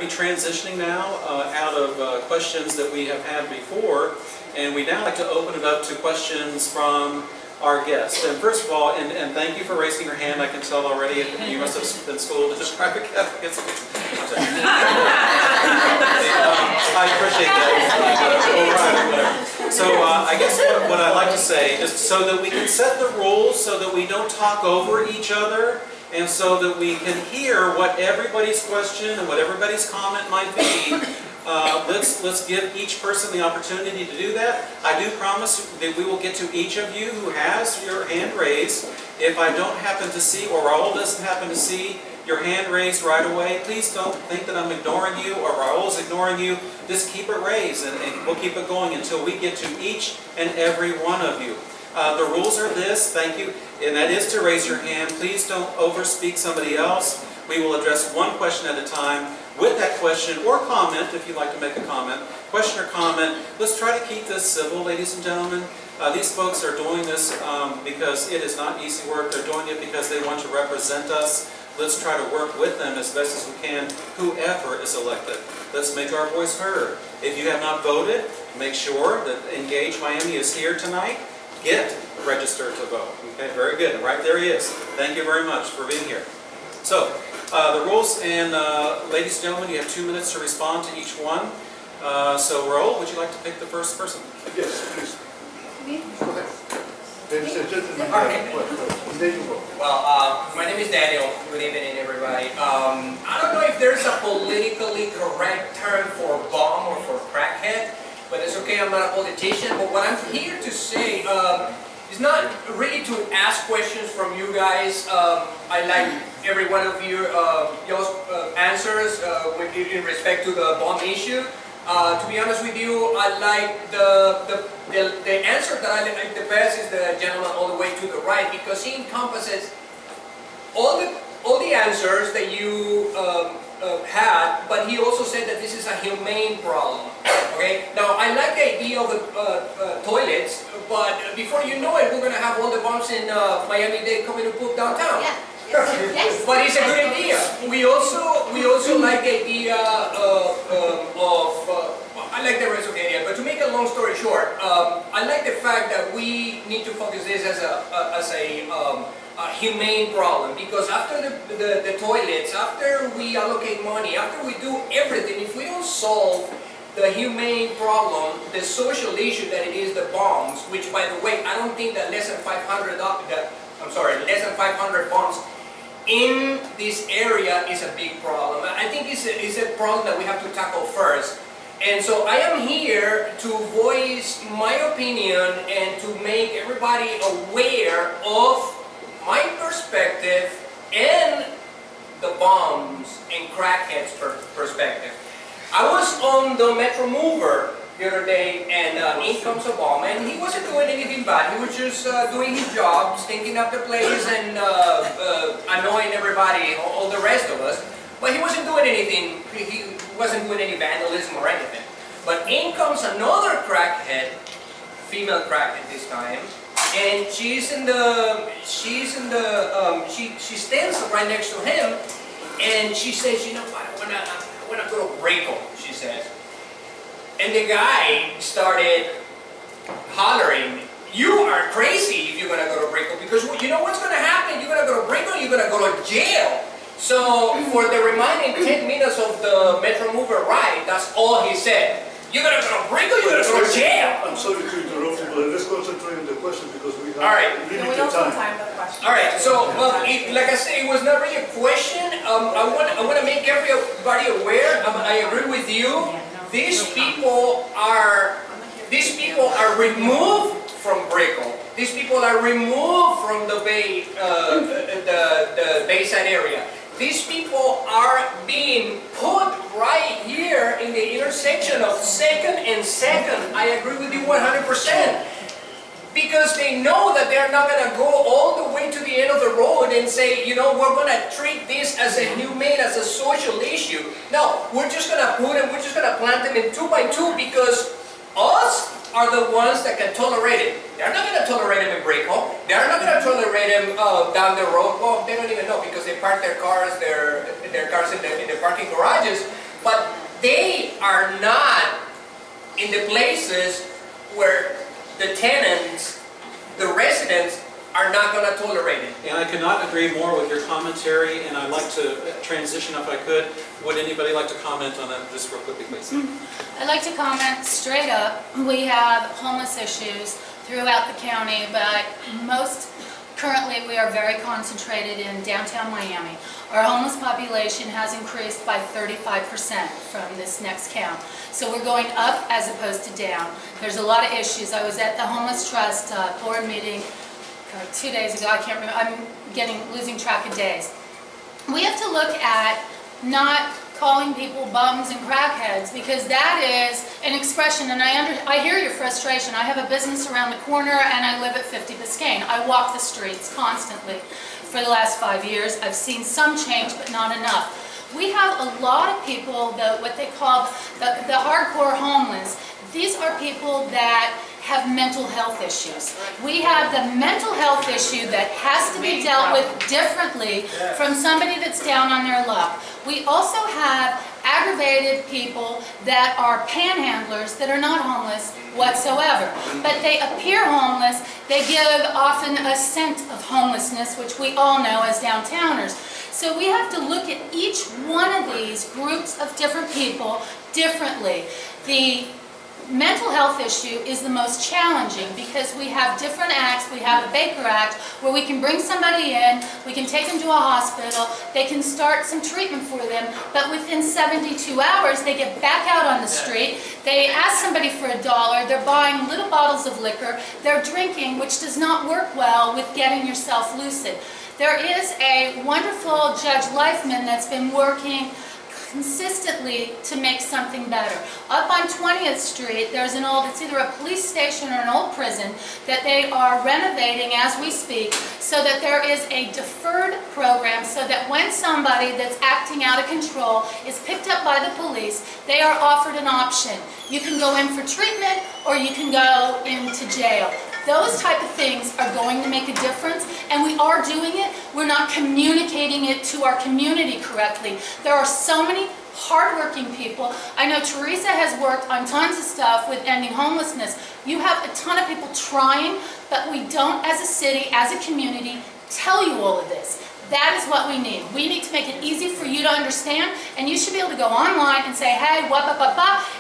transitioning now out of questions that we have had before, and we now like to open it up to questions from our guests. And first of all, and thank you for raising your hand. I can tell already you must have been schooled to describe a Catholic as I appreciate that. So I guess what I'd like to say is so that we can set the rules so that we don't talk over each other, and so that we can hear what everybody's question and what everybody's comment might be. Let's give each person the opportunity to do that. I do promise that we will get to each of you who has your hand raised. If I don't happen to see, or Raul doesn't happen to see your hand raised right away, please don't think that I'm ignoring you or Raul's ignoring you. Just keep it raised, and we'll keep it going until we get to each and every one of you. The rules are this, thank you, and that is to raise your hand. Please don't overspeak somebody else. We will address one question at a time. With that question or comment, if you'd like to make a comment, question or comment, let's try to keep this civil, ladies and gentlemen. These folks are doing this because it is not easy work. They're doing it because they want to represent us. Let's try to work with them as best as we can, whoever is elected. Let's make our voice heard. If you have not voted, make sure that Engage Miami is here tonight. Get registered to vote. Okay, very good. And right there he is. Thank you very much for being here. So, the rules, and ladies and gentlemen, you have 2 minutes to respond to each one. So, Raul, would you like to pick the first person? Yes, please. Me? Go ahead. Ladies and gentlemen, well, my name is Daniel. Good evening, everybody. I don't know if there's a politically correct term for bomb or for crackhead, but it's okay, I'm not a politician. But what I'm here to say is not really to ask questions from you guys. I like every one of your answers in respect to the bomb issue. To be honest with you, I like the answer that I like the best is the gentleman all the way to the right, because he encompasses all the answers that you had, but he also said that this is a humane problem. Okay. Now I like the idea of the toilets, but before you know it, we're going to have all the bombs in Miami-Dade coming to poop downtown. Yeah. Yes. But it's a good idea. We also like the idea I like the rest of the idea. But to make a long story short, I like the fact that we need to focus this as a humane problem, because after the toilets, after we allocate money, after we do everything, if we don't solve the humane problem, the social issue that it is the bombs, which by the way, I don't think that less than 500 bombs in this area is a big problem. I think it's a problem that we have to tackle first. And so I am here to voice my opinion and to make everybody aware of my perspective and the bombs and crackheads perspective. I was on the Metro Mover the other day, and in comes Obama, and he wasn't doing anything bad. He was just doing his job, stinking up the place and annoying everybody, all the rest of us. But he wasn't doing anything. He wasn't doing any vandalism or anything. But in comes another crackhead, female crackhead this time, and she stands right next to him, and she says, you know, I wanna go to Braco, she says. And the guy started hollering, you are crazy if you're going to go to Braco, because you know what's going to happen? You're going to go to Braco, you're going to go to jail. So for the remaining 10 minutes of the Metro Mover ride, that's all he said. You're going to go to Braco, you're going to go to jail. I'm sorry to interrupt you, but let's concentrate on the question because we have limited time. All right, so like I said, it was not really a question. I want to make everybody aware. I agree with you. These people are removed from Braco. These people are removed from the Bayside area. These people are being put right here in the intersection of 2nd and 2nd. I agree with you 100%. Because they know that they're not going to go all the way to the end of the road and say, you know, we're going to treat this as a humane, as a social issue. No, we're just going to put them, we're just going to plant them in 2 by 2 because us are the ones that can tolerate it. They're not going to tolerate them in Braco. They're not going to tolerate them down the road. Well, they don't even know because they park their cars in the parking garages. But are not in the places where the tenants, the residents, are not going to tolerate it. And I could not agree more with your commentary, and I'd like to transition if I could. Would anybody like to comment on that just real quickly, please? I'd like to comment straight up. We have homeless issues throughout the county, but currently we are very concentrated in downtown Miami. Our homeless population has increased by 35% from this next count. So we're going up as opposed to down. There's a lot of issues. I was at the Homeless Trust board meeting 2 days ago. I can't remember. I'm losing track of days. We have to look at not calling people bums and crackheads, because that is an expression, and I hear your frustration. I have a business around the corner and I live at 50 Biscayne. I walk the streets constantly for the last 5 years. I've seen some change, but not enough. We have a lot of people, what they call the hardcore homeless. These are people that have mental health issues. We have the mental health issue that has to be dealt with differently from somebody that's down on their luck. We also have aggravated people that are panhandlers that are not homeless whatsoever, but they appear homeless. They give often a scent of homelessness, which we all know as downtowners. So we have to look at each one of these groups of different people differently. The mental health issue is the most challenging because we have different acts. We have the Baker Act where we can bring somebody in, we can take them to a hospital, they can start some treatment for them, but within 72 hours they get back out on the street, they ask somebody for $1, they're buying little bottles of liquor, they're drinking, which does not work well with getting yourself lucid. There is a wonderful Judge Leifman that's been working consistently to make something better. Up on 20th Street, there's it's either a police station or an old prison that they are renovating as we speak, so that there is a deferred program, so that when somebody that's acting out of control is picked up by the police, they are offered an option. You can go in for treatment or you can go into jail. Those type of things are going to make a difference, and we are doing it. We're not communicating it to our community correctly. There are so many hardworking people. I know Teresa has worked on tons of stuff with ending homelessness. You have a ton of people trying, but we don't, as a city, as a community, tell you all of this. That is what we need. We need to make it easy for you to understand, and you should be able to go online and say, hey, what,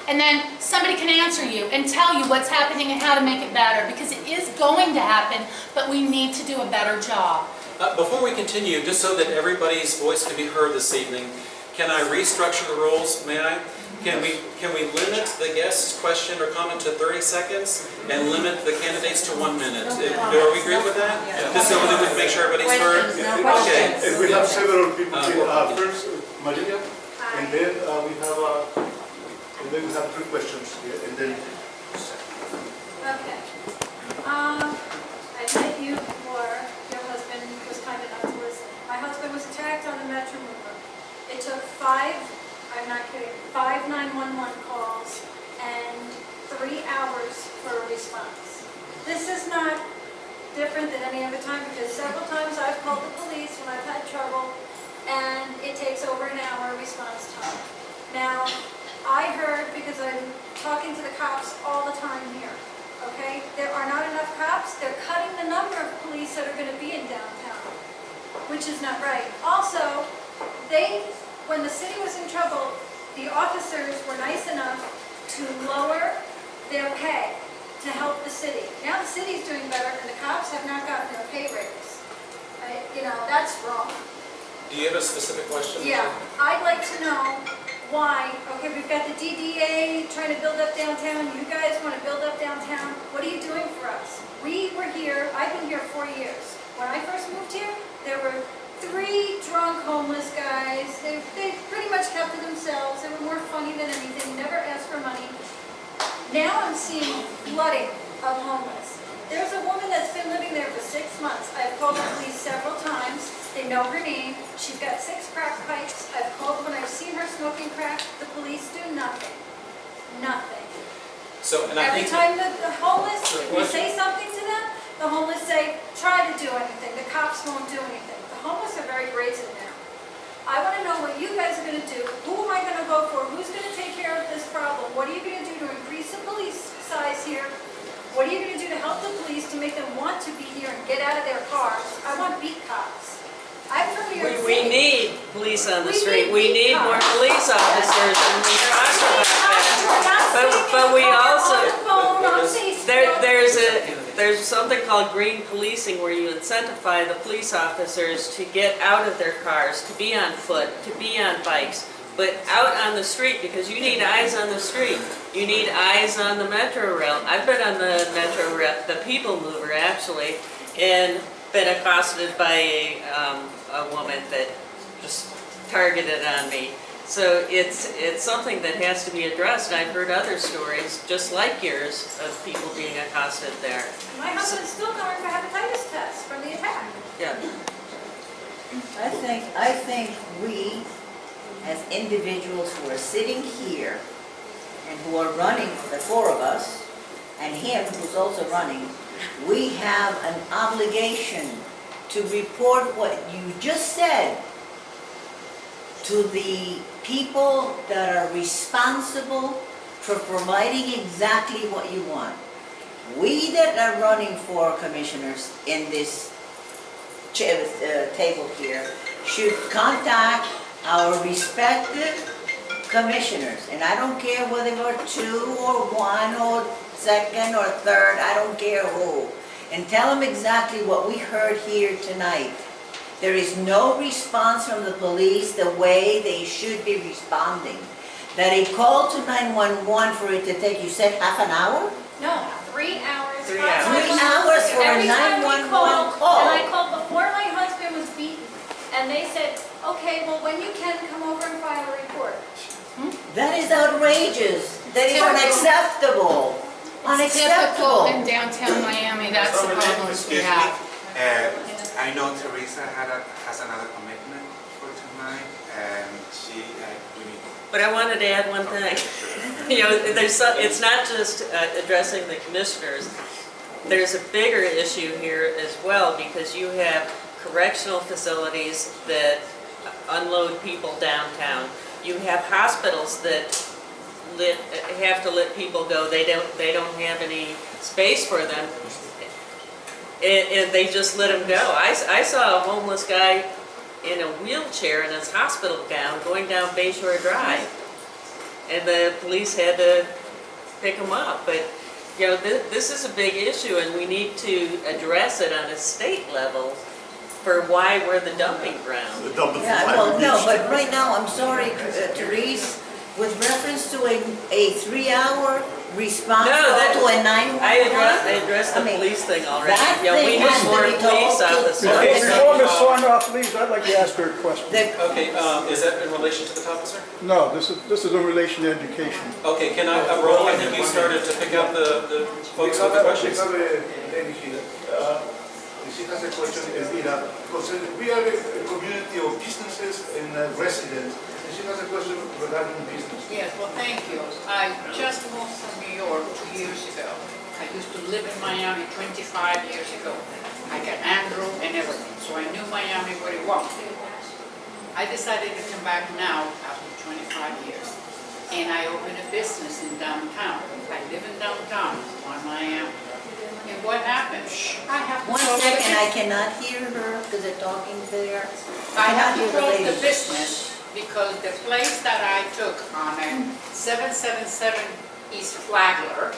and then somebody can answer you and tell you what's happening and how to make it better, because it is going to happen, but we need to do a better job. Before we continue, just so that everybody's voice can be heard this evening, can I restructure the rules? May I? Can we limit the guest's question or comment to 30 seconds and limit the candidates to 1 minute? Are we agreed with that? Just so that we can make sure everybody's heard? Okay. And we have several people here. First, Maria, and then we have 3 questions here, and then. Okay. I met you before. Your husband was kind enough to listen. My husband was attacked on the Metro Mover. It took 5 911 calls and 3 hours for a response. This is not different than any other time, because several times I've called the police when I've had trouble, and it takes over an hour response time. Now, I heard, because I'm talking to the cops all the time here, okay? There are not enough cops. They're cutting the number of police that are going to be in downtown, which is not right. Also, when the city was in trouble, the officers were nice enough to lower their pay to help the city. Now the city's doing better, and the cops have not gotten their pay raise. That's wrong. Do you have a specific question? Yeah, I'd like to know why. Okay, we've got the DDA trying to build up downtown. You guys want to build up downtown. What are you doing for us? We were here. I've been here 4 years. When I first moved here, there were 3 drunk homeless guys. They pretty much kept to themselves. They were more funny than anything, never asked for money. Now I'm seeing flooding of homeless. There's a woman that's been living there for 6 months. I've called the police several times. They know her name. She's got 6 crack pipes. I've called when I've seen her smoking crack. The police do nothing. Nothing. So, and Every time the homeless, we say something to them, the homeless say, try to do anything. The cops won't do anything. The homeless are very brazen now. I want to know what you guys are going to do. Who am I going to vote for? Who's going to take care of this make them want to be here and get out of their cars. I want beat cops. I'm from New York We City. need police on the We street. need We need beat more cops. police officers, and we talk about that. But we also, On the phone, on Facebook. there's something called green policing where you incentivize the police officers to get out of their cars, to be on foot, to be on bikes, but out on the street, because you need eyes on the street. You need eyes on the Metro Rail. I've been on the Metro Rail, the People Mover actually, and been accosted by a woman that just targeted on me. So it's something that has to be addressed, and I've heard other stories just like yours of people being accosted there. My husband's still going for hepatitis tests from the attack. Yeah. I think we, as individuals who are sitting here and who are running, the four of us, and him who's also running, we have an obligation to report what you just said to the people that are responsible for providing exactly what you want. We that are running for commissioners in this table here should contact our respective commissioners, and I don't care whether you're two or one or second or third, I don't care who, and tell them exactly what we heard here tonight. There is no response from the police the way they should be responding. That a call to 911 for it to take, you said half an hour? No, 3 hours. 3 5 hours. 3 hours for a Every time we 911 call. And I called before my husband was beaten, and they said, okay, well, when you can, come over and file a report. That is outrageous. That is Typical. unacceptable. It's typical Unacceptable. in downtown Miami, that's the problem we Excuse me, have. I know Teresa has another commitment for tonight, and we need. But I wanted to add one thing. You know, it's not just addressing the commissioners. There's a bigger issue here as well, because you have correctional facilities that unload people downtown. You have hospitals that have to let people go. They don't have any space for them, and they just let them go. I saw a homeless guy in a wheelchair in his hospital gown going down Bayshore Drive, and the police had to pick him up. But you know, this is a big issue, and we need to address it on a state level for why we're the dumping ground. The dumping Yeah, fire well, no, beach. but right now, I'm sorry, Therese, with reference to a 3-hour response No, that- call to a 911. I addressed the I mean, police thing already. that You know, we thing need has to more be police told to- officers. Before Ms. Sarnoff leaves, I'd like to ask her a question. Okay, is that in relation to the topic, sir? No, this is in relation to education. Okay, can I, Raul, I think you started to pick up the folks with the questions. We have a lady here. She has a question, Elvira, concerning, we are a community of businesses and residents, and she has a question regarding business. Yes, well, thank you. I just moved from New York 2 years ago. I used to live in Miami 25 years ago. I got Andrew and everything, so I knew Miami very well. I decided to come back now after 25 years, and I opened a business in downtown. I live in downtown on Miami. And what happened? I have to One close the second, I business. cannot hear her because they're talking there. I have to cannot hear the close the lady. business because the place that I took on a 777 East Flagler,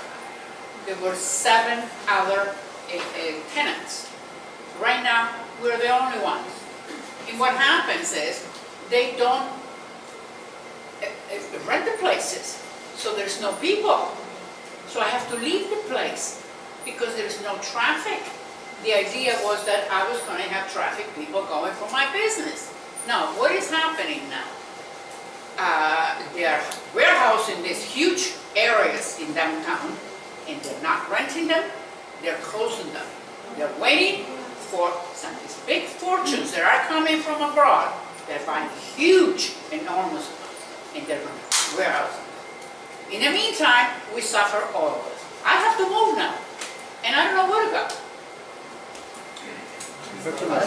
there were 7 other tenants. Right now, we're the only ones. And what happens is, they don't rent the places, so there's no people. So I have to leave the place because there's no traffic. The idea was that I was going to have traffic, people going for my business. Now, what is happening now? They are warehousing these huge areas in downtown, and they're not renting them, they're closing them. They're waiting for some of these big fortunes that are coming from abroad. They're buying huge, enormous ones, and they're going to warehouse them. In the meantime, we suffer all of us. I have to move now, and I don't know where to go. That's not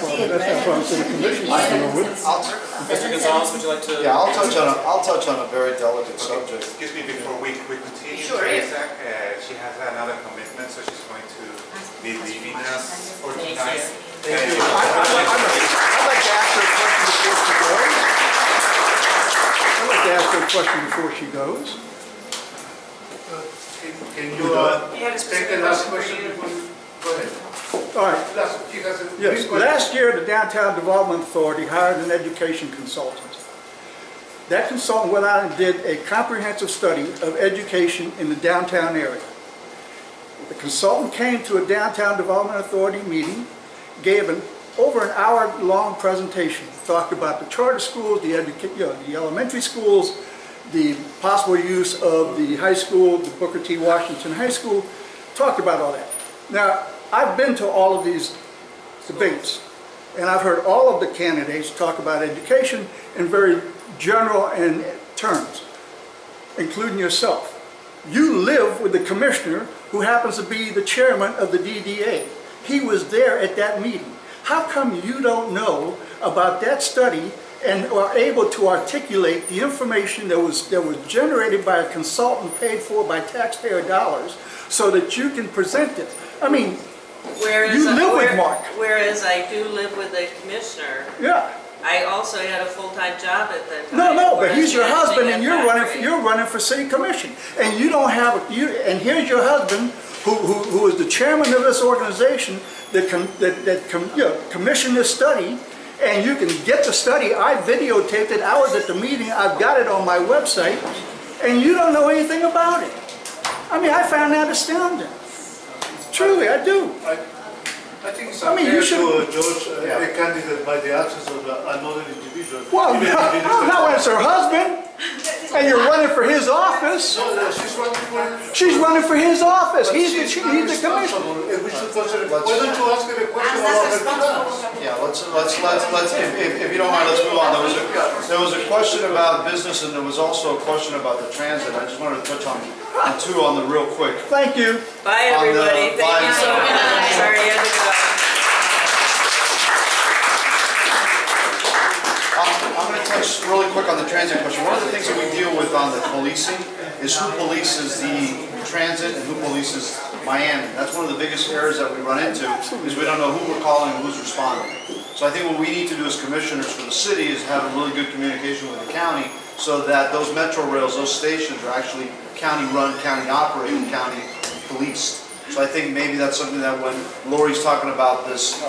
from the commission. Mr. Gonzalez, would you like to? Yeah, I'll touch on a very delicate subject. Excuse me, before we continue, Sure. Teresa, she has another commitment, so she's going to be leaving us for Thank tonight. you. I'd like to ask her a question before she goes. I'd like to ask her a question before she goes. Can you take the last question before you go ahead? All right. He has a Yes, brief question. last year, the Downtown Development Authority hired an education consultant. That consultant went out and did a comprehensive study of education in the downtown area. The consultant came to a Downtown Development Authority meeting, gave over an hour-long presentation, talked about the charter schools, the elementary schools, the possible use of the high school, the Booker T. Washington High School, talked about all that. Now, I've been to all of these debates, and I've heard all of the candidates talk about education in very general terms, including yourself. You live with the commissioner who happens to be the chairman of the DDA. He was there at that meeting. How come you don't know about that study and are able to articulate the information that was generated by a consultant paid for by taxpayer dollars so that you can present it? I mean, you live with Mark. Whereas I do live with the commissioner. Yeah. I also had a full-time job at the time. No, but where he's your I was husband, managing and a factory. you're running for city commission, and you don't have and here's your husband, who is the chairman of this organization that commissioned this study, and you can get the study. I videotaped it. I was at the meeting. I've got it on my website, and you don't know anything about it. I mean, I found that astounding. Truly, I do. I think it's I mean, unfair you should- to judge a candidate by the actions of another individual. Well, Even if it is the- not when it's her husband, and you're running for his office. No, she's running for... She's running for his office. But He's she's the not commissioner. responsible, and we should consider... Why don't you ask her a question about her plans? Yeah, let's if you don't mind, let's move on. There was a question about business, and there was also a question about the transit. I just wanted to touch on two on the real quick. Thank you. Bye, On the everybody. Thank you so line. much. Sorry you had to go. I'm going to touch really quick on the transit question. One of the things that we deal with on the policing is who polices the transit and who polices Miami. That's one of the biggest errors that we run into, is we don't know who we're calling and who's responding. So I think what we need to do as commissioners for the city is have a really good communication with the county so that those metro rails, those stations are actually county-run, county-operated, county-policed. So I think maybe that's something that when Lori's talking about this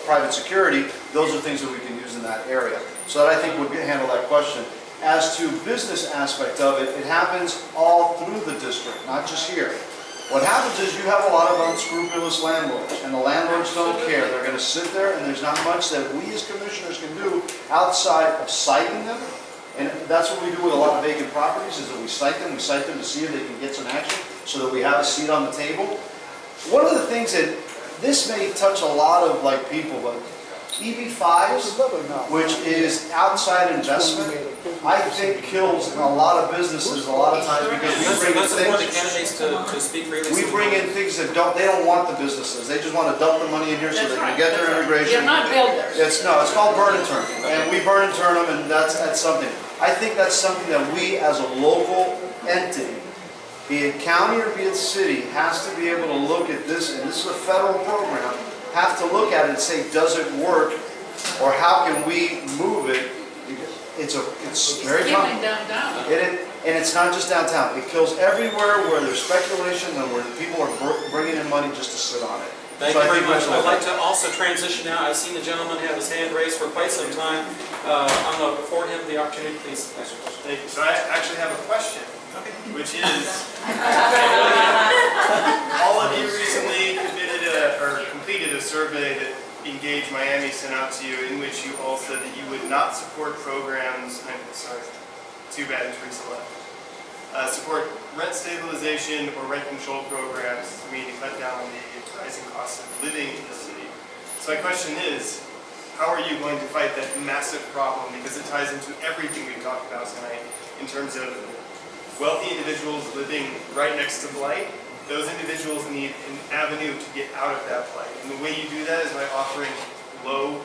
private security, those are things that we can use in that area. So that I think would handle that question. As to business aspect of it, it happens all through the district, not just here. What happens is you have a lot of unscrupulous landlords, and the landlords don't care. They're going to sit there, and there's not much that we as commissioners can do outside of citing them. And that's what we do with a lot of vacant properties, is that we cite them to see if they can get some action, so that we have a seat on the table. One of the things that, this may touch a lot of people, but EB5s, which is outside investment, I think kills a lot of businesses a lot of times because we bring in Let's support the things. candidates to speak freely. We bring in things that they don't want the businesses. They just want to dump the money in here so they can get their immigration. They're not builders. It's called burn and turn, and we burn and turn them, and that's something. I think that's something that we as a local entity, be it county or be it city, has to be able to look at this, and this is a federal program, have to look at it and say, does it work, or how can we move it? It's very Killing common. downtown. And it's not just downtown. It kills everywhere where there's speculation and where people are bringing in money just to sit on it. Thank So you I very think we much. should I'd look like at to also transition now. I've seen the gentleman have his hand raised for quite some time. I'm going to afford him the opportunity, please. Ask your question. Thank you. So I actually have a question, which is, all of you recently completed a survey that Engage Miami sent out to you, in which you all said that you would not support programs, sorry, too bad Teresa left, support rent stabilization or rent control programs to mean to cut down on the rising cost of living in the city. So my question is, how are you going to fight that massive problem? Because it ties into everything we talked about tonight in terms of wealthy individuals living right next to blight those individuals need an avenue to get out of that plight. And the way you do that is by offering low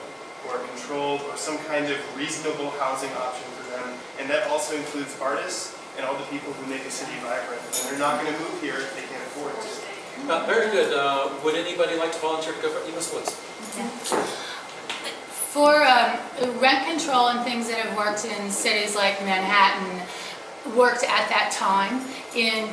or controlled or some kind of reasonable housing option for them. And that also includes artists and all the people who make a city vibrant. And they're not going to move here if they can't afford it. Very good. Would anybody like to volunteer to go for Ms. Woods? For rent control and things that have worked in cities like Manhattan, worked at that time. In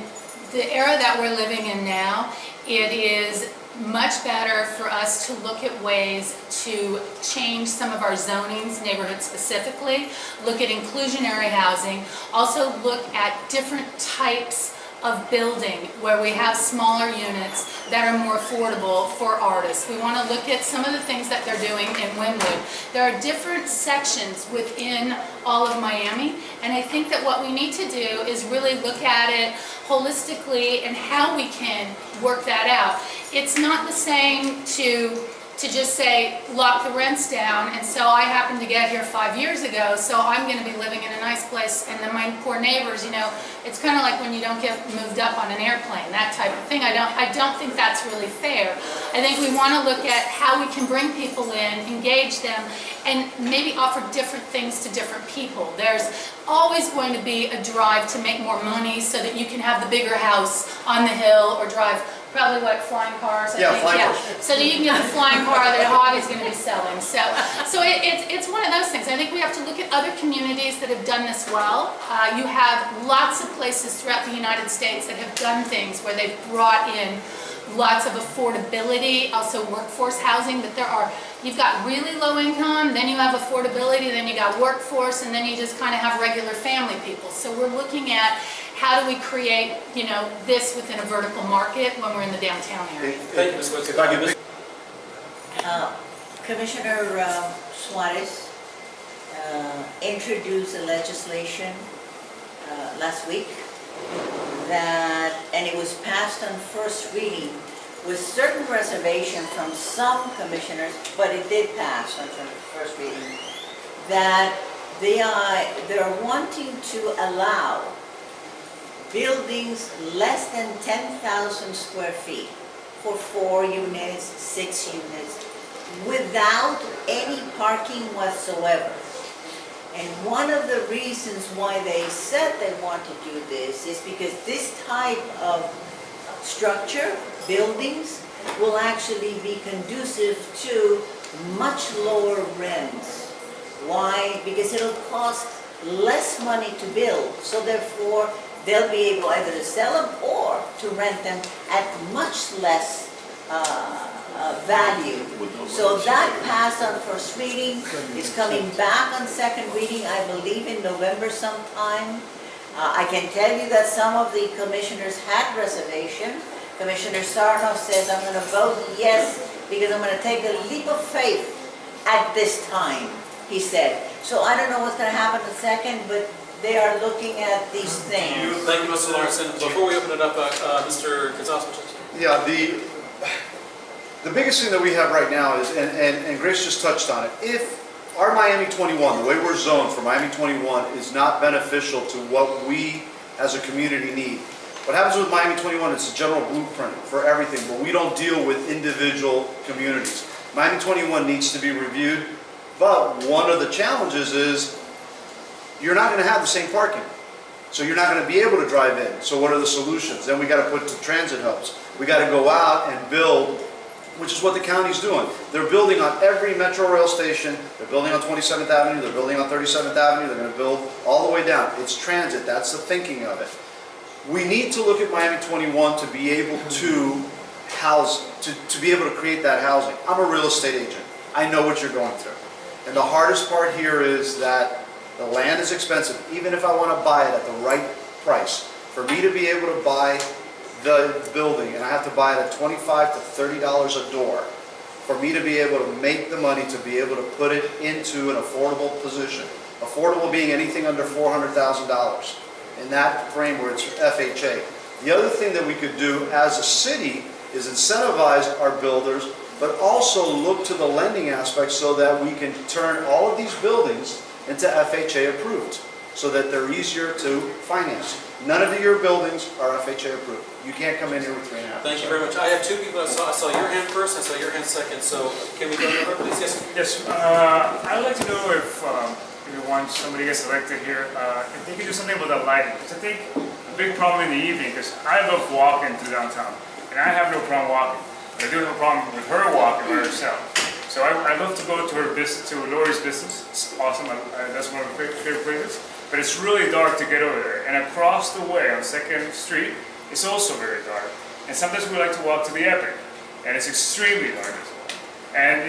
the era that we're living in now, it is much better for us to look at ways to change some of our zonings, neighborhoods specifically, look at inclusionary housing, also look at different types of building where we have smaller units that are more affordable for artists. We want to look at some of the things that they're doing in Wynwood. There are different sections within all of Miami, and I think that what we need to do is really look at it holistically and how we can work that out. It's not the same to just say, lock the rents down, and so I happened to get here 5 years ago, so I'm going to be living in a nice place, and then my poor neighbors, you know, it's kind of like when you don't get moved up on an airplane, that type of thing. I don't think that's really fair. I think we want to look at how we can bring people in, engage them, and maybe offer different things to different people. There's always going to be a drive to make more money so that you can have the bigger house on the hill or drive probably what, flying cars? I think. Flying cars. So that you can get the flying car that Hog is going to be selling. So it's one of those things. I think we have to look at other communities that have done this well. You have lots of places throughout the United States that have done things where they've brought in lots of affordability, also workforce housing, but you've got really low income, then you have affordability, then you got workforce, and then you just kind of have regular family people. So we're looking at how do we create, you know, this within a vertical market when we're in the downtown area. Thank you, Ms. Woods. Commissioner Suarez introduced a legislation last week and it was passed on first reading with certain reservation from some commissioners, but it did pass on first reading, that they're wanting to allow buildings less than 10,000 square feet for 4 units, 6 units, without any parking whatsoever. And one of the reasons why they said they want to do this is because this type of structure, buildings, will actually be conducive to much lower rents. Why? Because it'll cost less money to build, so therefore they'll be able either to sell them or to rent them at much less value. So that passed on first reading. It's coming back on second reading, I believe in November sometime. I can tell you that some of the commissioners had reservation. Commissioner Sarnoff says, I'm going to vote yes because I'm going to take a leap of faith at this time, he said. So I don't know what's going to happen in second, but they are looking at these things. Thank you, Mr. Larson. Before we open it up, Mr. Gonzalez. Yeah, the biggest thing that we have right now is, and Grace just touched on it, if our Miami 21, the way we're zoned for Miami 21 is not beneficial to what we as a community need. What happens with Miami 21, it's a general blueprint for everything, but we don't deal with individual communities. Miami 21 needs to be reviewed, but one of the challenges is you're not going to have the same parking. So you're not going to be able to drive in. So what are the solutions? Then we got to put the transit hubs. We got to go out and build, which is what the county's doing. They're building on every Metro Rail station. They're building on 27th Avenue. They're building on 37th Avenue. They're going to build all the way down. It's transit. That's the thinking of it. We need to look at Miami 21 to be able to house, to be able to create that housing. I'm a real estate agent. I know what you're going through. And the hardest part here is that the land is expensive, even if I want to buy it at the right price. For me to be able to buy the building, and I have to buy it at $25 to $30 a door, for me to be able to make the money to be able to put it into an affordable position. Affordable being anything under $400,000 in that frame where it's FHA. The other thing that we could do as a city is incentivize our builders, but also look to the lending aspect so that we can turn all of these buildings into FHA approved. so that they're easier to finance. None of your buildings are FHA approved. You can't come in here with 3.5%. Thank you very much. I have two people. I saw your hand first, I saw your hand second, so can we go to her, please? Yes. Yes, I'd like to know if once somebody gets elected here, if they can do something with the lighting. Because I think a big problem in the evening, because I love walking through downtown, and I have no problem walking. But I do have a problem with her walking by herself. So I love to go to her business, to Lori's business. It's awesome. That's one of my favorite places. But it's really dark to get over there. And across the way on 2nd Street, it's also very dark. And sometimes we like to walk to the Epic, and it's extremely dark as well. And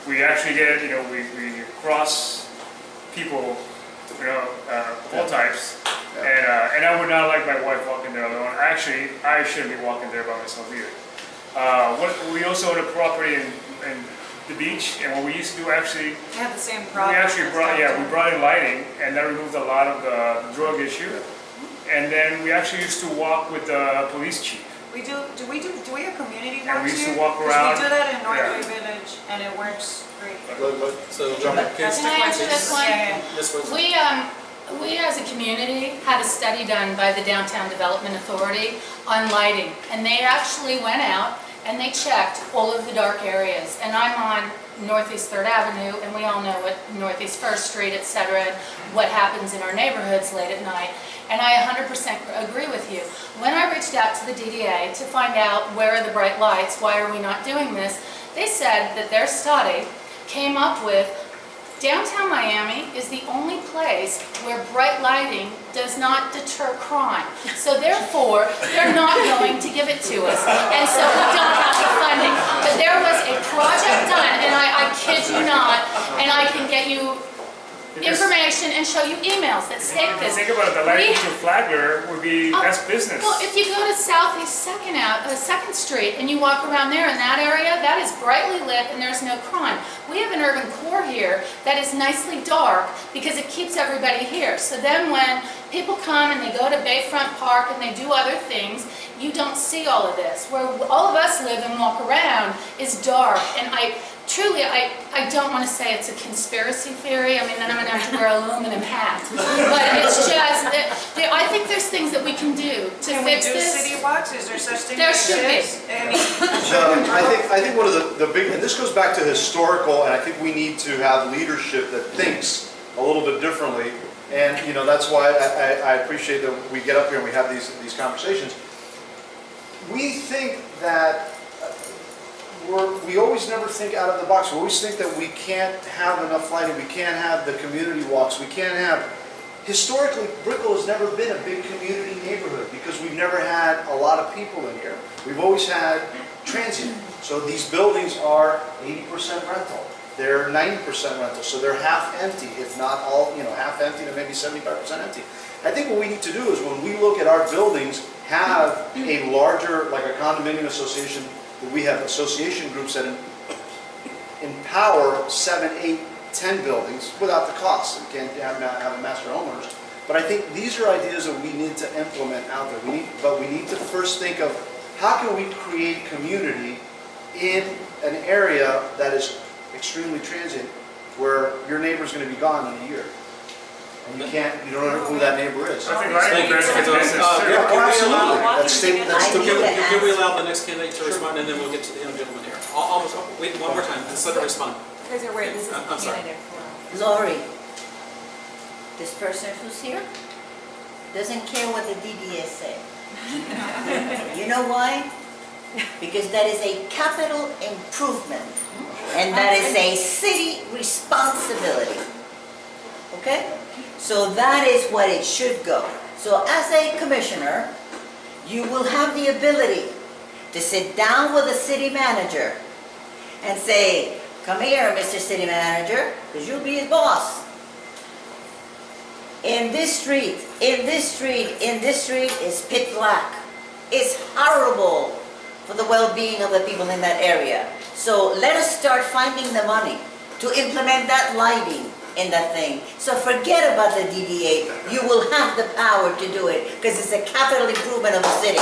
we actually get, we cross people, of all types. And I would not like my wife walking there alone. Actually, I shouldn't be walking there by myself either. We also own a property in the beach, and what we used to do actually, Have the same problem. we actually brought in lighting, and that removed a lot of the drug issue. And then we actually used to walk with the police chief. We do we have community And we walks used to here? walk 'Cause around. we do that in Yeah. Northway Village, and it works great. So, Can I answer this one? Yeah, Yes, please. We as a community had a study done by the Downtown Development Authority on lighting, and they actually went out and they checked all of the dark areas. And I'm on Northeast 3rd Avenue, and we all know what Northeast 1st Street, etc., and what happens in our neighborhoods late at night. And I 100% agree with you. When I reached out to the DDA to find out where are the bright lights, why are we not doing this, they said that their study came up with downtown Miami is the only place where bright lighting does not deter crime. So therefore, they're not going to give it to us. And so we don't have the funding. But there was a project done, and I kid you not, and I can get you information and show you emails that state this. Think about it, the lighting to Flagler would be, that's business. Well, if you go to Southeast 2nd Street and you walk around there in that area, that is brightly lit and there's no crime. We have an urban core here that is nicely dark because it keeps everybody here. So then when people come and they go to Bayfront Park and they do other things, you don't see all of this. Where all of us live and walk around is dark. And truly, I don't want to say it's a conspiracy theory. I mean, then I'm going to have to wear an aluminum hat. But it's just, I think there's things that we can do to Can fix we do this. city walks? Is there such thing? There as should be. this? I I think one of the big, and this goes back to historical, and I think we need to have leadership that thinks a little bit differently. And that's why I appreciate that we get up here and we have these conversations. We think that we always never think out of the box. We always think that we can't have enough lighting, we can't have the community walks, we can't have... Historically, Brickell has never been a big community neighborhood because we've never had a lot of people in here. We've always had transient. So these buildings are 80% rental. They're 90% rental, so they're half empty, if not all, half empty to maybe 75% empty. I think what we need to do is when we look at our buildings, have a larger, like a condominium association, we have association groups that empower 7, 8, 10 buildings without the cost. We can't have a master homeowners. But I think these are ideas that we need to implement out there. But we need to first think of how can we create community in an area that is extremely transient, where your neighbor's going to be gone in a year. And you don't know who that neighbor is. I think lighting benefits business too. Can we allow the next candidate to respond, and then we'll get to the young gentleman here. Almost, wait, one more time, let's let her respond. Because you're right, this is I'm sorry. Lori, this person who's here doesn't care what the DDA say. You know why? Because that is a capital improvement, and that is a city responsibility. Okay? So that is what it should go. So as a commissioner, you will have the ability to sit down with the city manager and say, come here, Mr. City Manager, because you'll be his boss. In this street, in this street, in this street is pitch black. It's horrible for the well-being of the people in that area. So let us start finding the money to implement that lighting in that thing. So forget about the DDA. You will have the power to do it because it's a capital improvement of the city.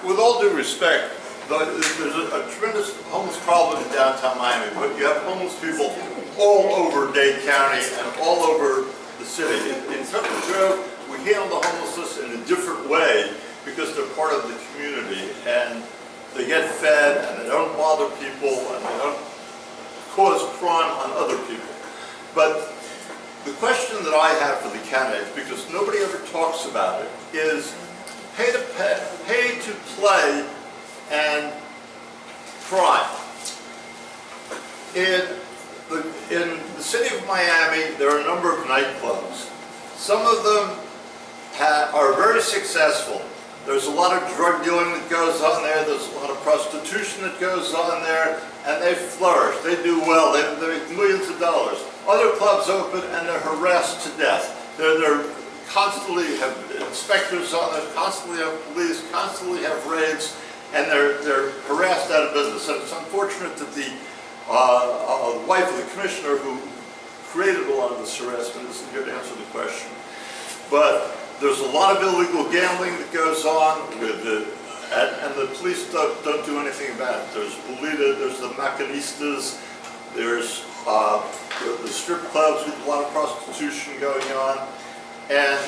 With all due respect, There's a tremendous homeless problem in downtown Miami, but you have homeless people all over Dade County and all over the city. In Turtle Grove, we handle the homelessness in a different way because they're part of the community and they get fed and they don't bother people and they don't cause crime on other people. But the question that I have for the candidates, because nobody ever talks about it, is pay to play and crime. In the city of Miami, there are a number of nightclubs. Some of them are very successful. There's a lot of drug dealing that goes on there. There's a lot of prostitution that goes on there, and they flourish. They do well. They make millions of dollars. Other clubs open and they're harassed to death. They're constantly have inspectors on there, constantly have police, constantly have raids, and they're harassed out of business. And it's unfortunate that the wife of the commissioner who created a lot of this harassment isn't here to answer the question. But there's a lot of illegal gambling that goes on with and the police don't do anything about it. There's Bolita, there's the Maquinistas, there's the strip clubs with a lot of prostitution going on. And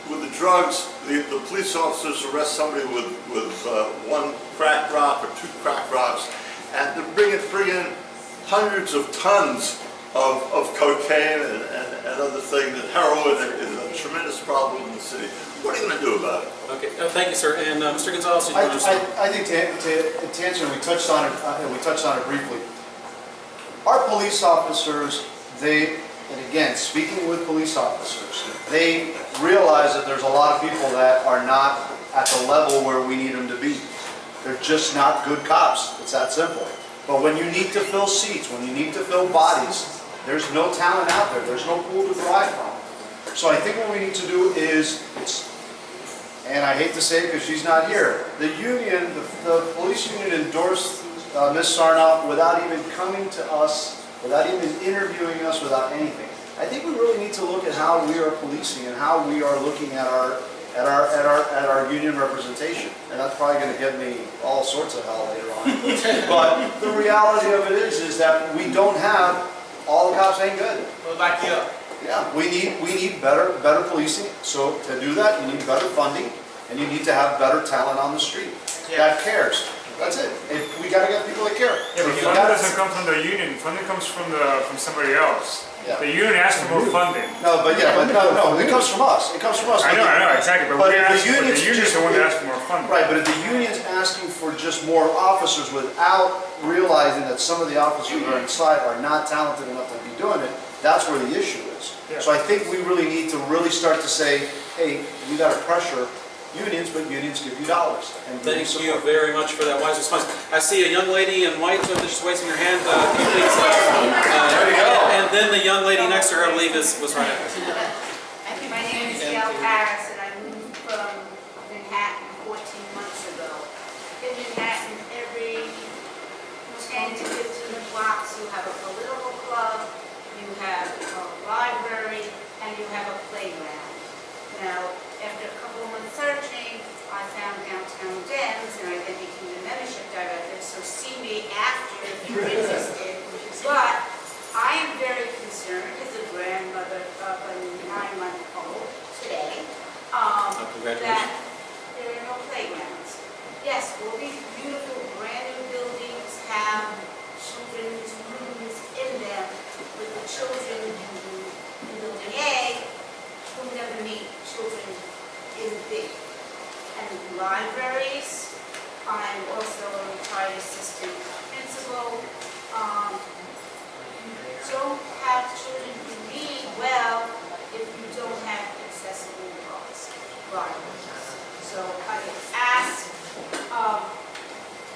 with the drugs, the police officers arrest somebody with one crack rock or two crack rocks, and they're bringing in hundreds of tons of cocaine and other things. And heroin is a tremendous problem in the city. What are you going to do about it? Okay, thank you, sir. And Mr. Gonzalez, did you want to say? I think to answer, we touched on it briefly. Our police officers, and again, speaking with police officers, they realize that there's a lot of people that are not at the level where we need them to be. They're just not good cops. It's that simple. But when you need to fill seats, when you need to fill bodies, there's no talent out there. There's no pool to drive from. So I think what we need to do is, and I hate to say it because she's not here, the union, the police union endorsed Ms. Sarnoff without even coming to us, without even interviewing us, without anything. I think we really need to look at how we are policing and how we are looking at our union representation. And that's probably going to get me all sorts of hell later on. But the reality of it is that we don't have, all the cops ain't good. We'll back you up. Yeah, we need better policing. So to do that, you need better funding, and you need to have better talent on the street that cares. That's it. We got to get people that care. Yeah, but funding doesn't come from the union. Funding comes from somebody else. Yeah. The union asks for more funding. No, but no, it comes from us. It comes from us. I know, exactly. But the union's the one that asks for more funding. Right, but if the union's asking for just more officers without realizing that some of the officers that are inside are not talented enough to be doing it, that's where the issue is. Yeah. So I think we really need to start to say, hey, we got to pressure unions, but unions give you dollars. And thank you very much for that wise response. I see a young lady in white just raising her hand. Can you please, there you go. And then the young lady next to her, I believe, was right after. My name is Gail Harris, and I moved from Manhattan 14 months ago. In Manhattan, every 10 to 15 blocks, you have a political club, you have a library, and you have a playground. Now, after a couple of months searching, I found Downtown Dems, and I then became the membership director, so see me after you existed. But I am very concerned as a grandmother of a 9-month-old today, that there are no playgrounds. Yes, all these beautiful brand new buildings have children's rooms in them, but the children in building A will never meet children in B. And libraries, I'm also a retired assistant principal. You don't have children who read well if you don't have accessible libraries. So I ask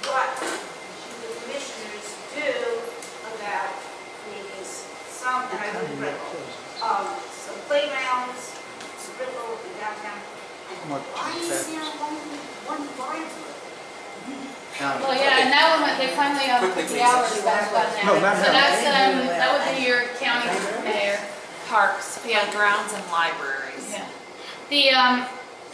what the commissioners do about creating some, and I would recommend some playgrounds, Sprinkle in downtown. And why is there only one library? Well, yeah, and that one, they finally put the hours back on that. No, not So now. that's, that would be your county mayor. Parks, yeah, grounds and libraries. Yeah.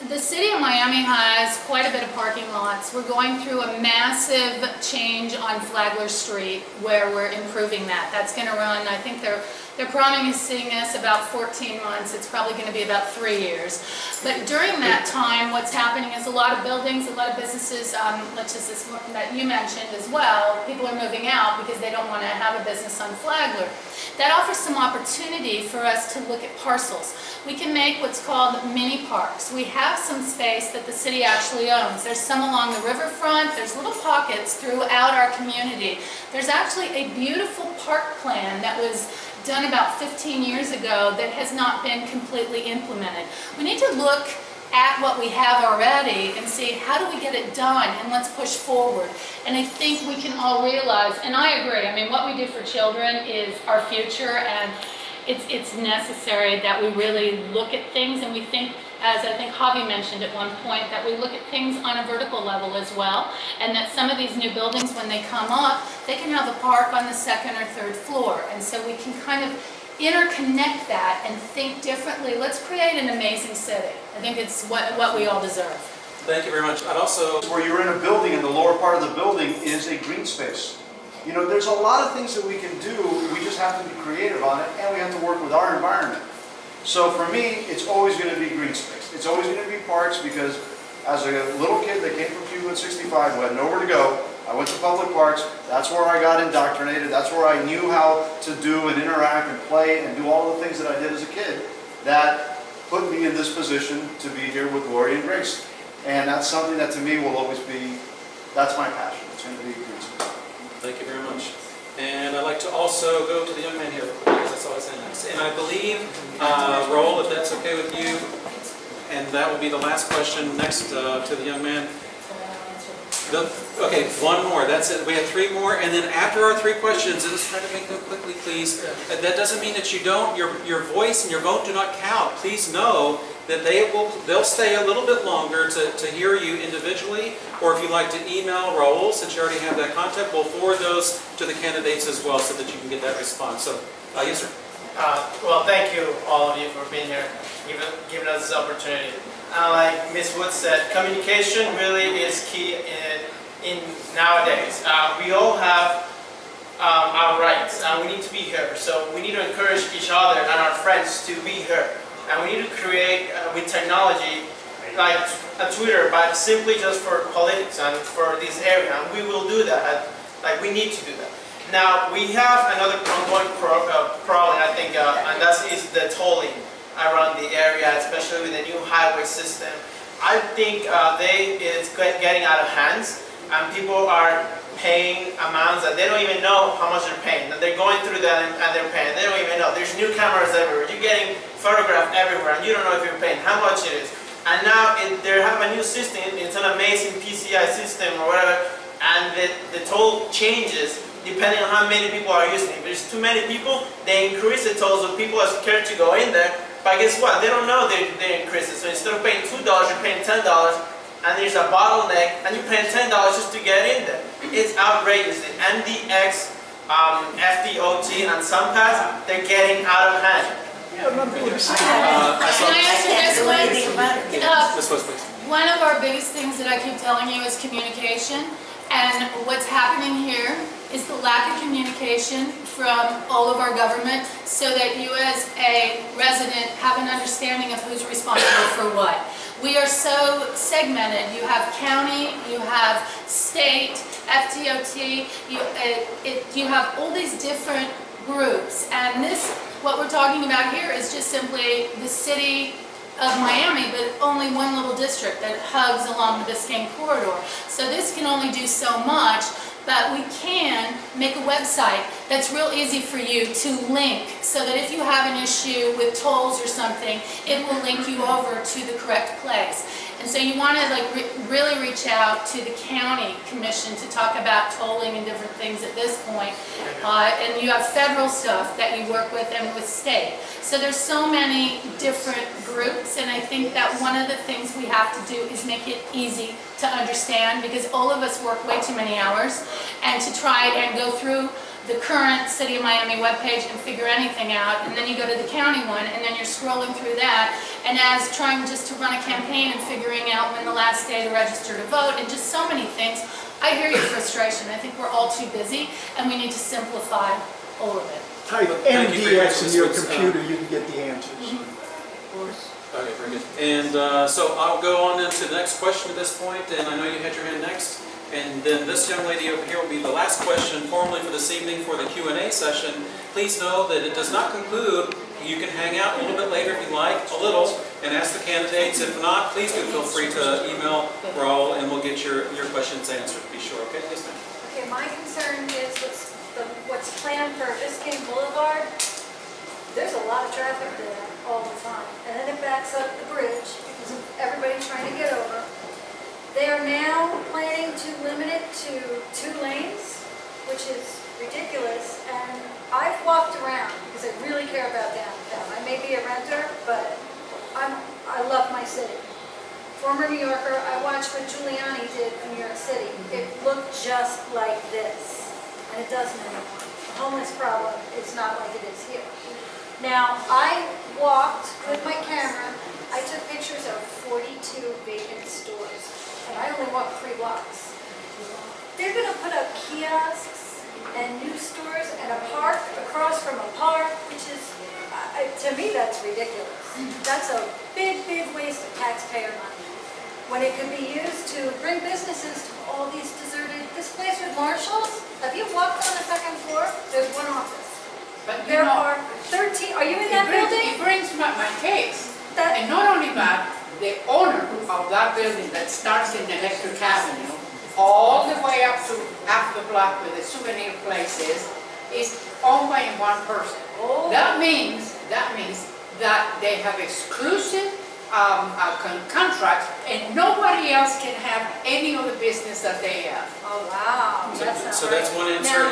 The city of Miami has quite a bit of parking lots. We're going through a massive change on Flagler Street where we're improving that. That's going to run, I think they're promising us about 14 months. It's probably going to be about 3 years. But during that time, what's happening is a lot of buildings, a lot of businesses, that you mentioned as well, people are moving out because they don't want to have a business on Flagler. That offers some opportunity for us to look at parcels. We can make what's called mini parks. We have some space that the city actually owns. There's some along the riverfront. There's little pockets throughout our community. There's actually a beautiful park plan that was done about 15 years ago that has not been completely implemented. We need to look at what we have already and see how do we get it done, and let's push forward. And I think we can all realize, and I agree, I mean, what we do for children is our future, and it's necessary that we really look at things, and we think, as I think Javi mentioned at one point, that we look at things on a vertical level as well, and that some of these new buildings, when they come up, they can have a park on the second or third floor, and so we can kind of interconnect that and think differently. Let's create an amazing city. I think it's what we all deserve. Thank you very much. I'd also... Where you're in a building and the lower part of the building is a green space. You know, there's a lot of things that we can do. We just have to be creative on it, and we have to work with our environment. So for me, it's always going to be green space. It's always going to be parks, because as a little kid that came from Cuba in '65 who had nowhere to go, I went to public parks. That's where I got indoctrinated. That's where I knew how to do and interact and play and do all the things that I did as a kid that put me in this position to be here with Gloria and Grace. And that's something that to me will always be, that's my passion. It's going to be green space. Thank you very much. And I'd like to also go to the young man here, because that's all I say next. And I believe, Raul, if that's okay with you, and that will be the last question next to the young man. Okay, one more. That's it. We have 3 more, and then after our 3 questions, and let's try to make them quickly, please. That doesn't mean that you don't. Your voice and your vote do not count. Please know that they'll stay a little bit longer to hear you individually, or if you'd like to email Raul, since you already have that contact, we'll forward those to the candidates as well, so that you can get that response. So, yes, sir. Well, thank you all of you for being here, giving us this opportunity. Like Ms. Wood said, communication really is key in nowadays. We all have our rights, and we need to be heard. So we need to encourage each other and our friends to be heard. And we need to create with technology, like a Twitter, but simply just for politics and for this area. And we will do that. Like we need to do that. Now we have another ongoing problem, I think, and that is the tolling around the area, especially with the new highway system. I think it's getting out of hands, and people are paying amounts that they don't even know how much they're paying. And they're going through that and they're paying. They don't even know. There's new cameras everywhere. You're getting photographed everywhere, and you don't know if you're paying, how much it is. And now they have a new system. It's an amazing PCI system or whatever, and the toll changes depending on how many people are using it. If there's too many people, they increase the toll, so people are scared to go in there. But guess what? They don't know they increase it. So instead of paying $2, you're paying $10, and there's a bottleneck, and you're paying $10 just to get in there. It's outrageous. The MDX, FDOT, and SunPass, they're getting out of hand. Can I answer this one? One of our biggest things that I keep telling you is communication. And what's happening here is the lack of communication from all of our government, so that you as a resident have an understanding of who's responsible for what. We are so segmented. You have county, you have state, FDOT, you have all these different groups. And what we're talking about here is just simply the city of Miami, but only one little district that hugs along the Biscayne corridor. So this can only do so much, but we can make a website that's real easy for you to link, so that if you have an issue with tolls or something, it will link you over to the correct place. And so you want to really reach out to the county commission to talk about tolling and different things at this point. And you have federal stuff that you work with, and with state. So there's so many different groups, and I think that one of the things we have to do is make it easy to understand, because all of us work way too many hours, and to try and go through the current City of Miami webpage and figure anything out, and then you go to the county one, and then you're scrolling through that, and as trying just to run a campaign and figuring out when the last day to register to vote, and just so many things. I hear your frustration. I think we're all too busy, and we need to simplify all of it. Type Thank you very much, MDX in Ms. your Woods. computer, you can get the answers. Okay, very good. And so I'll go on into the next question at this point, and I know you had your hand next. And then this young lady over here will be the last question formally for this evening for the Q&A session. Please know that it does not conclude. You can hang out a little bit later if you like, a little, and ask the candidates. If not, please do feel free to email Raul and we'll get your questions answered, be sure, okay? Yes, ma'am. Okay, my concern is what's planned for Biscayne Boulevard. There's a lot of traffic there all the time. And then it backs up the bridge because of everybody trying to get over. They are now planning to limit it to 2 lanes, which is ridiculous. And I've walked around because I really care about downtown. I may be a renter, but I love my city. Former New Yorker, I watched what Giuliani did in New York City. It looked just like this, and it doesn't anymore. The homeless problem is not like it is here. Now, I walked with my camera. I took pictures of 42 vacant stores. And I only walked 3 blocks. They're going to put up kiosks and new stores and a park across from a park, which is, to me, that's ridiculous. That's a big, big waste of taxpayer money. When it could be used to bring businesses to all these deserted, this place with Marshalls, have you walked on the 2nd floor? There's 1 office. But there are 13, are you in that building? It brings my case. And not only that, the owner of that building that starts in Electric Avenue, all the way up to half the block where the souvenir place is owned by one person. Oh. That means that they have exclusive contracts and nobody else can have any of the business that they have. Oh, wow. So that's one answer.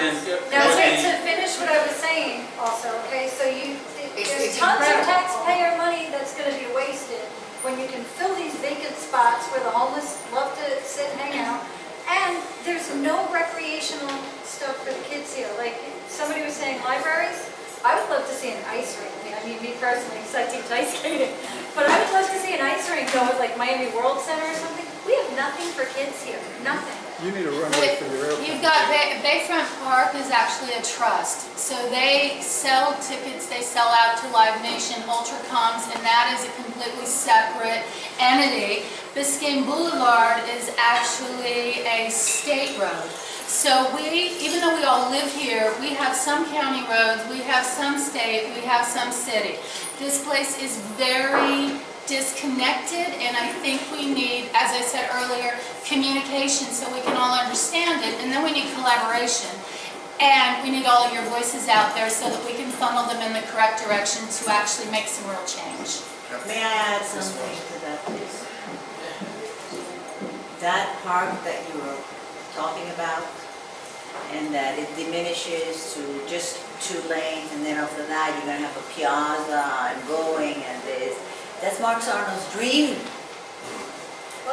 Now, to finish what I was saying also, okay, so there's tons of taxpayer money that's going to be wasted when you can fill these vacant spots where the homeless love to sit and hang out, and there's no recreational stuff for the kids here. Like somebody was saying, libraries. I would love to see an ice rink. I mean, me personally, because I teach ice skating, but I would love to see an ice rink go with like Miami World Center or something. We have nothing for kids here. Nothing. You need a runway for your airplane. You've got Bayfront Park is actually a trust. So they sell tickets, they sell out to Live Nation, Ultracoms, and that is a completely separate entity. Biscayne Boulevard is actually a state road. So even though we all live here, we have some county roads, we have some state, we have some city. This place is very disconnected, and I think we need, as I said earlier, communication so we can all understand it, and then we need collaboration. And we need all of your voices out there so that we can funnel them in the correct direction to actually make some real change. May I add something to that, please? That park that you were talking about, and that it diminishes to just 2 lanes, and then after that you're going to have a piazza and going and this. That's Mark Sarno's dream. The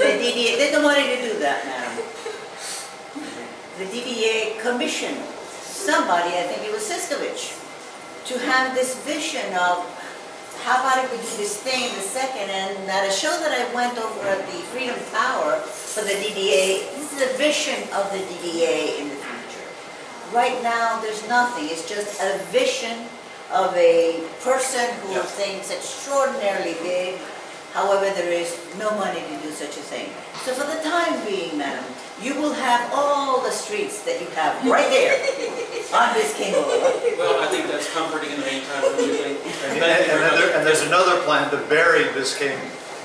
DDA, they don't want you to do that, madam. The DDA commissioned somebody, I think it was Siskovich, to have this vision of how about if we do this thing, the second, and at a show that I went over at the Freedom Tower for the DDA, this is a vision of the DDA in the future. Right now, there's nothing. It's just a vision of a person who thinks extraordinarily big. However, there is no money to do such a thing. So for the time being, madam, you will have all the streets that you have right there on Biscayne Boulevard. Well, I think that's comforting in the meantime. And there's another plan to bury Biscayne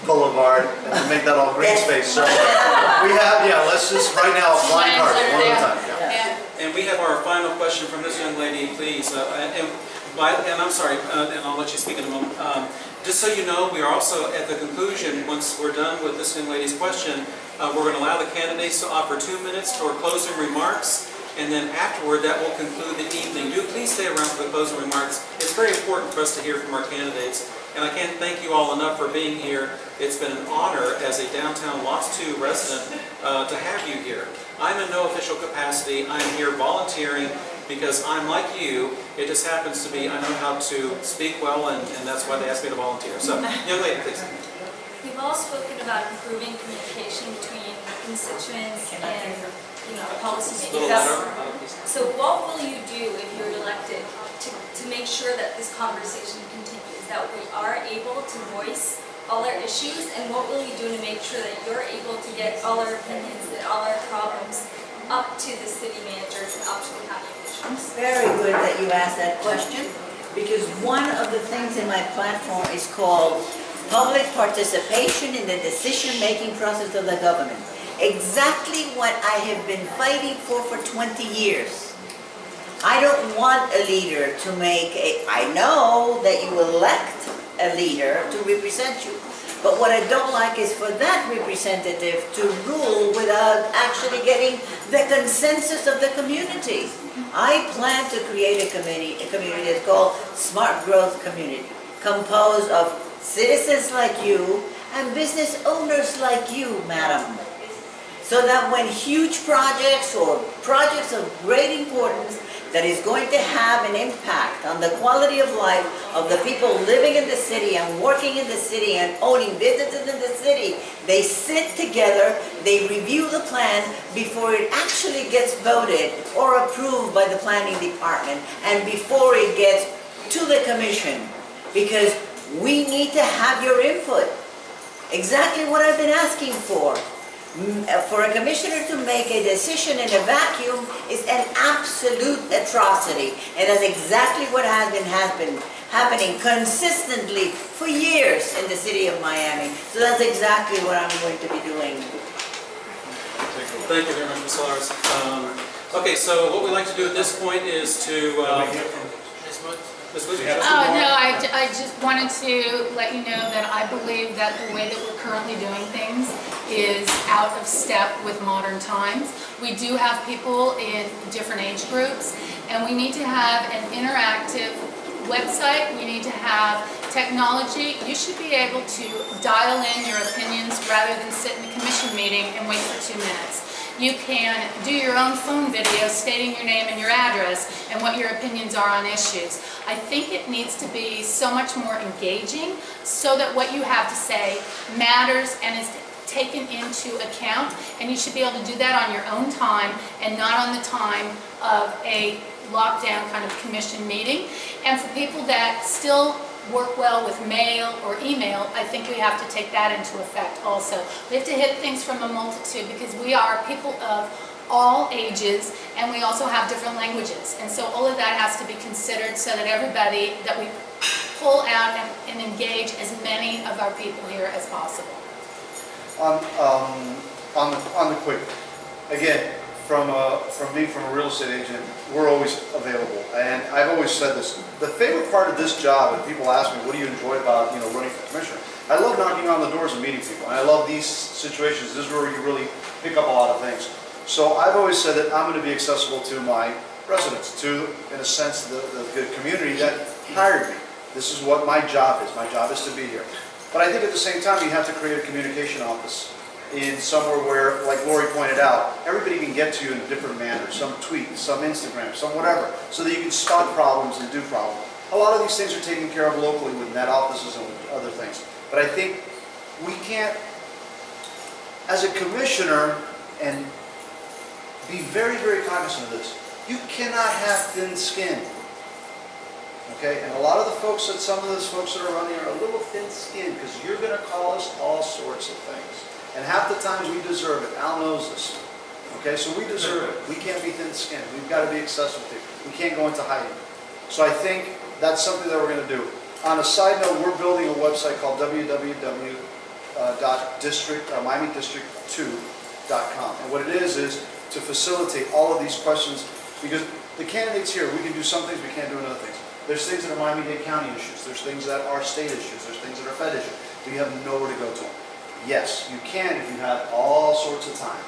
Boulevard and to make that all green space. So we have, let's just right now flying cars one at a time. And we have our final question from this young lady, please. And I'm sorry, and I'll let you speak in a moment. Just so you know, we are also at the conclusion, once we're done with this young lady's question, we're going to allow the candidates to offer 2 minutes for closing remarks, and then afterward that will conclude the evening. Do please stay around for the closing remarks. It's very important for us to hear from our candidates. And I can't thank you all enough for being here. It's been an honor as a downtown Lots 2 resident to have you here. I'm in no official capacity. I'm here volunteering because I'm like you. It just happens to be I know how to speak well, and that's why they asked me to volunteer. So, young lady, please. We've all spoken about improving communication between constituents and, policy makers. So what will you do if you're elected to make sure that this conversation continues, that we are able to voice all our issues, and what will you do to make sure that you're able to get all our opinions and all our problems up to the city managers and up to the county officials? Very good that you asked that question, because one of the things in my platform is called public participation in the decision-making process of the government. Exactly what I have been fighting for 20 years. I don't want a leader to make I know that you elect a leader to represent you, but what I don't like is for that representative to rule without actually getting the consensus of the community. I plan to create a community that's called Smart Growth Community, composed of citizens like you and business owners like you, madam. So that when huge projects or projects of great importance that is going to have an impact on the quality of life of the people living in the city and working in the city and owning businesses in the city, they sit together, they review the plan before it actually gets voted or approved by the planning department and before it gets to the commission, because we need to have your input. Exactly what I've been asking for. For a commissioner to make a decision in a vacuum is an absolute atrocity. And that's exactly what has been happening consistently for years in the city of Miami. So that's exactly what I'm going to be doing. Thank you very much, Ms. Solares. Okay, so what we like to do at this point is to... Oh, no, I just wanted to let you know that I believe that the way that we're currently doing things is out of step with modern times. We do have people in different age groups, and we need to have an interactive website. We need to have technology. You should be able to dial in your opinions rather than sit in a commission meeting and wait for 2 minutes. You can do your own phone video stating your name and your address and what your opinions are on issues. I think it needs to be so much more engaging so that what you have to say matters and is taken into account, and you should be able to do that on your own time and not on the time of a lockdown kind of commission meeting. And for people that still work well with mail or email, I think we have to take that into effect also. We have to hit things from a multitude because we are people of all ages and we also have different languages. And so all of that has to be considered so that everybody, that we pull out and engage as many of our people here as possible. On the quick, again, from me, from a real estate agent, we're always available. And I've always said this, the favorite part of this job, and people ask me, what do you enjoy about running for commissioner? I love knocking on the doors and meeting people. And I love these situations. This is where you really pick up a lot of things. So I've always said that I'm going to be accessible to my residents, to, in a sense, the community that hired me. This is what my job is. My job is to be here. But I think at the same time, you have to create a communication office in somewhere where, like Lori pointed out, everybody can get to you in a different manner. Some tweet, some Instagram, some whatever, so that you can spot problems and do problems. A lot of these things are taken care of locally with net offices and with other things. But I think we can't, as a commissioner, and be very, very cognizant of this, you cannot have thin skin. Okay, and a lot of the folks some of those folks that are running are a little thin-skinned because you're going to call us all sorts of things. And half the times we deserve it. Al knows this. Okay, so we deserve it. We can't be thin-skinned. We've got to be accessible to it. We can't go into hiding. So I think that's something that we're going to do. On a side note, we're building a website called www.miamidistrict2.com. And what it is to facilitate all of these questions, because the candidates here, we can do some things, we can't do other things. There's things that are Miami-Dade County issues. There's things that are state issues. There's things that are Fed issues. We have nowhere to go to them. Yes, you can if you have all sorts of time.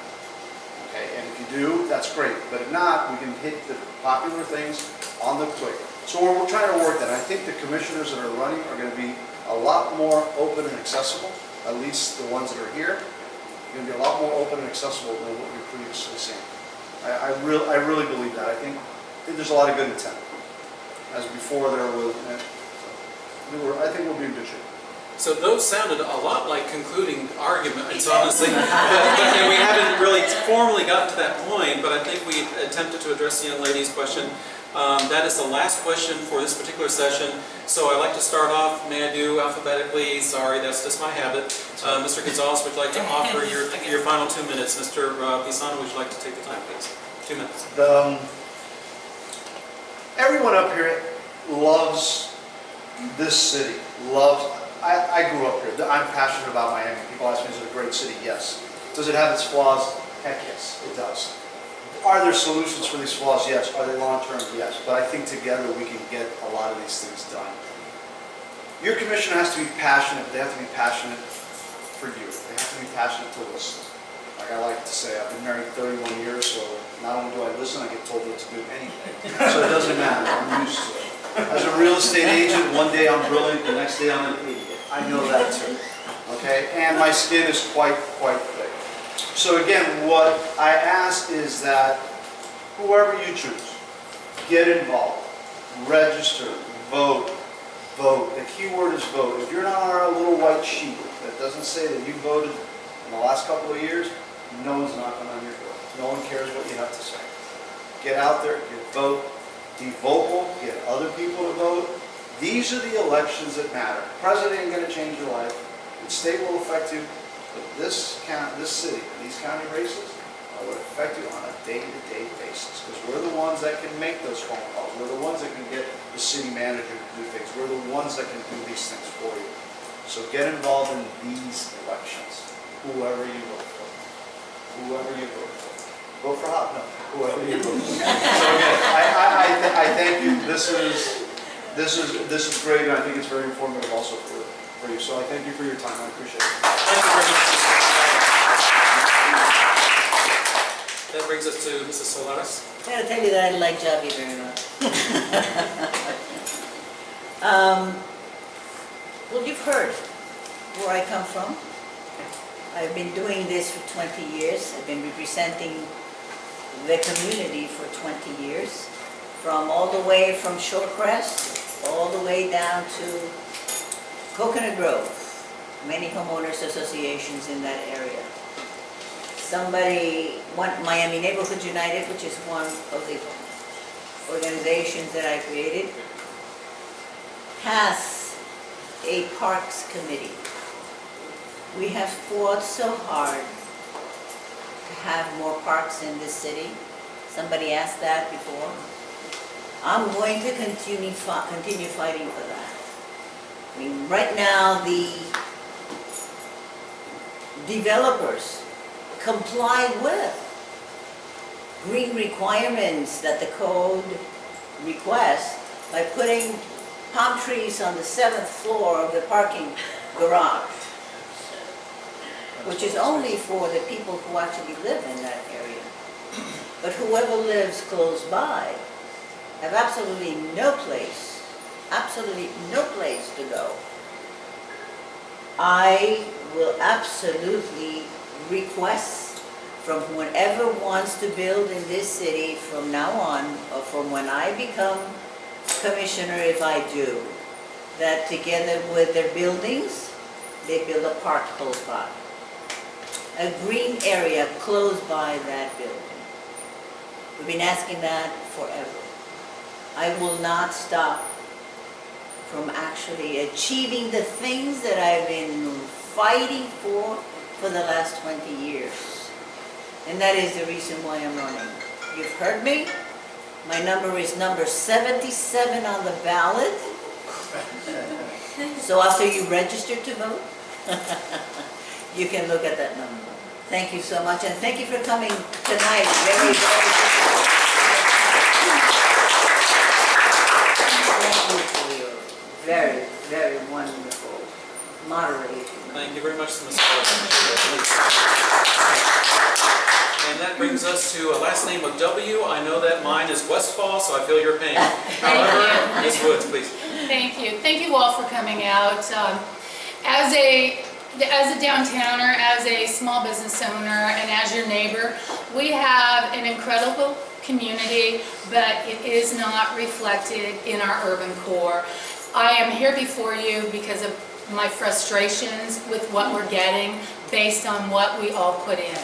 Okay, and if you do, that's great. But if not, we can hit the popular things on the quick. So we're trying to work that. I think the commissioners that are running are going to be a lot more open and accessible, at least the ones that are here. You're going to be a lot more open and accessible than what you're previously seeing. I really believe that. I think there's a lot of good intent. As before there was, I think we'll be in good shape. So those sounded a lot like concluding arguments, honestly. but we haven't really formally gotten to that point, but I think we attempted to address the young lady's question. That is the last question for this particular session. So I'd like to start off, may I do alphabetically? Sorry, that's just my habit. Mr. Gonzalez, would you like to offer your final 2 minutes? Mr. Pisano, would you like to take the time, please? 2 minutes. Everyone up here loves this city, I grew up here. I'm passionate about Miami. People ask me, is it a great city? Yes. Does it have its flaws? Heck yes, it does. Are there solutions for these flaws? Yes. Are they long-term? Yes. But I think together we can get a lot of these things done. Your commission has to be passionate. They have to be passionate for you. They have to be passionate to listen. Like I like to say, I've been married 31 years, so not only do I listen, I get told what to do anyway. So it doesn't matter. I'm used to it. As a real estate agent, one day I'm brilliant, the next day I'm an idiot. I know that too. Okay? And my skin is quite thick. So again, what I ask is that whoever you choose, get involved, register, vote. The key word is vote. If you're not on our little white sheet that doesn't say that you voted in the last couple of years, no one's knocking on your door. No one cares what you have to say. Get out there, vote, be vocal, get other people to vote. These are the elections that matter. President ain't going to change your life. The state will affect you. But this city, these county races, will affect you on a day-to-day basis. Because we're the ones that can make those phone calls. We're the ones that can get the city manager to do things. We're the ones that can do these things for you. So get involved in these elections. Whoever you vote for. Whoever you vote for. Vote for Hop? No. Whoever you vote for. So again, I thank you. This is great, and I think it's very informative also for you. So I thank you for your time. I appreciate it. Thank you very much. That brings us to Mrs. Solares. I gotta tell you that I like Javi very much. Well, you've heard where I come from. I've been doing this for 20 years. I've been representing the community for 20 years. From all the way from Shorecrest, all the way down to Coconut Grove. Many homeowners associations in that area. Miami Neighborhood United, which is one of the organizations that I created, has a parks committee. We have fought so hard to have more parks in this city. Somebody asked that before. I'm going to continue fighting for that. I mean, right now the developers comply with green requirements that the code requests by putting palm trees on the 7th floor of the parking garage, which is only for the people who actually live in that area. But whoever lives close by have absolutely no place to go. I will absolutely request from whoever wants to build in this city from now on, or from when I become commissioner, if I do, that together with their buildings, they build a park close by. A green area close by that building. We've been asking that forever. I will not stop from actually achieving the things that I've been fighting for the last 20 years. And that is the reason why I'm running. You've heard me. My number is number 77 on the ballot. So after you register to vote, you can look at that number. Thank you so much, and thank you for coming tonight. Thank you for your very, very wonderful moderation. Thank you very much, Ms. And that brings us to a last name of W. I know that mine is Westfall, so I feel your pain. However, Ms. Woods, please. Thank you. Thank you all for coming out. As a downtowner, as a small business owner, and as your neighbor, we have an incredible community, but it is not reflected in our urban core. I am here before you because of my frustrations with what we're getting based on what we all put in.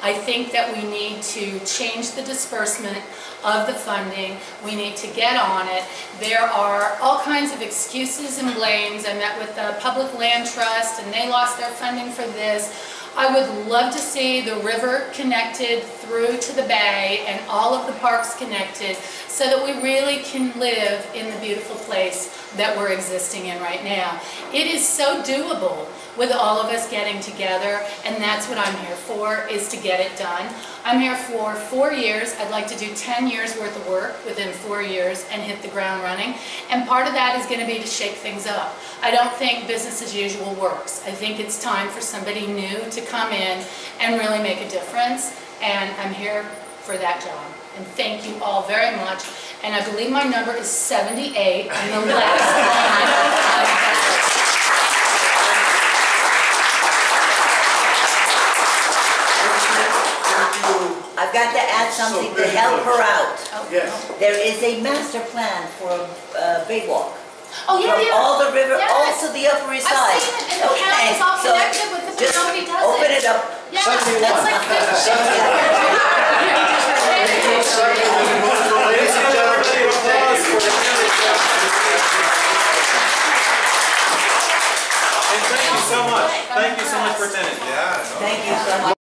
I think that we need to change the disbursement of the funding. We need to get on it. There are all kinds of excuses and blames. I met with the Public Land Trust and they lost their funding for this. I would love to see the river connected through to the bay and all of the parks connected so that we really can live in the beautiful place that we're existing in right now. It is so doable with all of us getting together, and that's what I'm here for, is to get it done. I'm here for 4 years. I'd like to do 10 years worth of work within 4 years and hit the ground running. And part of that is going to be to shake things up. I don't think business as usual works. I think it's time for somebody new to come in and really make a difference. And I'm here for that job. And thank you all very much. And I believe my number is 78 on the last line. I've got to add something to help her out. Yes. There is a master plan for Big Walk. Oh, yeah, From yeah. all the river, Yes. all to the Upper East Side. I've seen it, and the county is all so connected with it, but just nobody does it. open it up. Yeah, that's like 50. Ladies and gentlemen, And thank you so much. Thank you so much for attending. yeah, I know. Thank you so much.